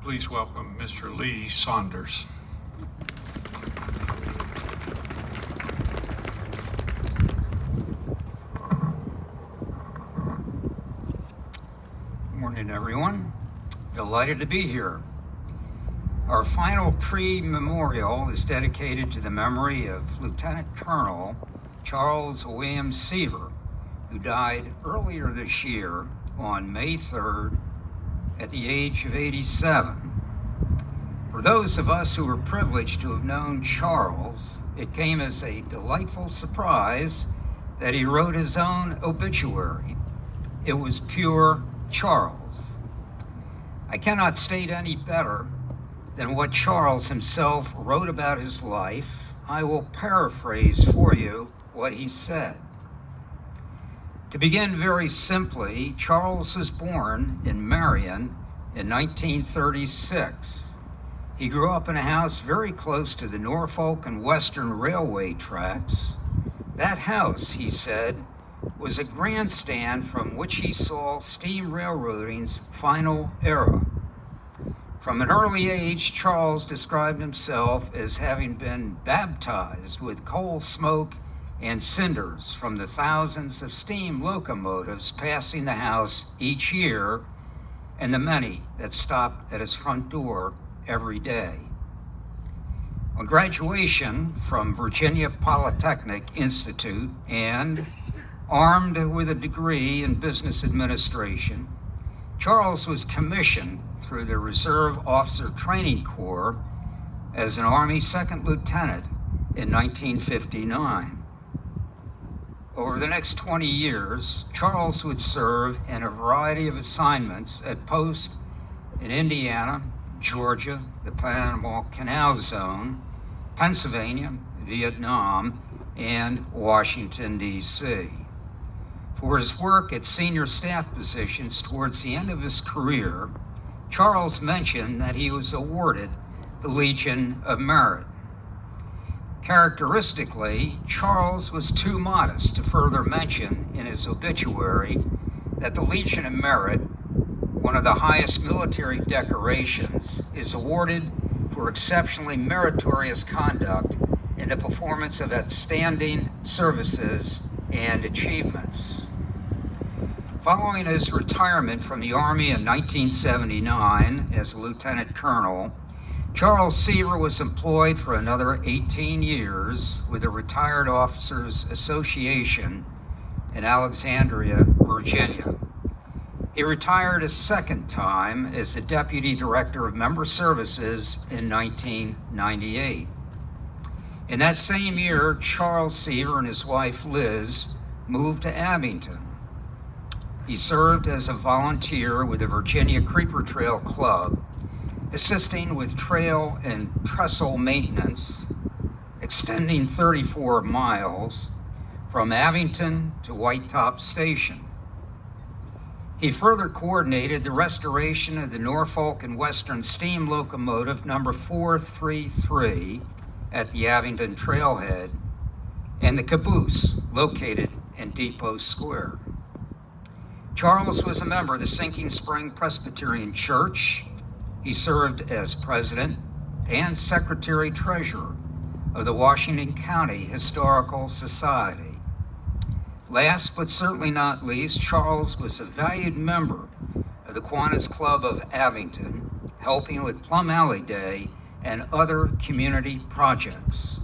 Please welcome Mr. Lee Saunders. Good morning, everyone. Delighted to be here. Our final tree memorial is dedicated to the memory of Lieutenant Colonel Charles William Seaver, who died earlier this year on May 3rd at the age of 87. For those of us who were privileged to have known Charles, it came as a delightful surprise that he wrote his own obituary. It was pure Charles. I cannot state any better than what Charles himself wrote about his life. I will paraphrase for you what he said. To begin very simply, Charles was born in Marion in 1936. He grew up in a house very close to the Norfolk and Western Railway tracks. That house, he said, was a grandstand from which he saw steam railroading's final era. From an early age, Charles described himself as having been baptized with coal smoke and cinders from the thousands of steam locomotives passing the house each year and the many that stopped at his front door every day. On graduation from Virginia Polytechnic Institute and armed with a degree in business administration, Charles was commissioned through the Reserve Officer Training Corps as an Army Second Lieutenant in 1959. Over the next 20 years, Charles would serve in a variety of assignments at posts in Indiana, Georgia, the Panama Canal Zone, Pennsylvania, Vietnam, and Washington, D.C. For his work at senior staff positions towards the end of his career, Charles mentioned that he was awarded the Legion of Merit. Characteristically, Charles was too modest to further mention in his obituary that the Legion of Merit, one of the highest military decorations, is awarded for exceptionally meritorious conduct in the performance of outstanding services and achievements. Following his retirement from the Army in 1979 as a lieutenant colonel, Charles Seaver was employed for another 18 years with the Retired Officers Association in Alexandria, Virginia. He retired a second time as the Deputy Director of Member Services in 1998. In that same year, Charles Seaver and his wife Liz moved to Abingdon. He served as a volunteer with the Virginia Creeper Trail Club, assisting with trail and trestle maintenance, extending 34 miles from Abingdon to White Top Station. He further coordinated the restoration of the Norfolk and Western steam locomotive number 433 at the Abingdon Trailhead and the caboose located in Depot Square. Charles was a member of the Sinking Spring Presbyterian Church. He served as president and secretary-treasurer of the Washington County Historical Society. Last but certainly not least, Charles was a valued member of the Kiwanis Club of Abingdon, helping with Plum Alley Day and other community projects.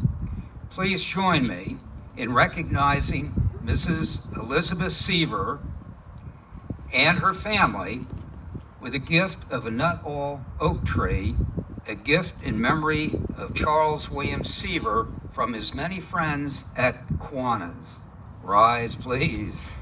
Please join me in recognizing Mrs. Elizabeth Seaver and her family with a gift of a nut-all oak tree, a gift in memory of Charles William Seaver from his many friends at Kiwanis. Rise, please.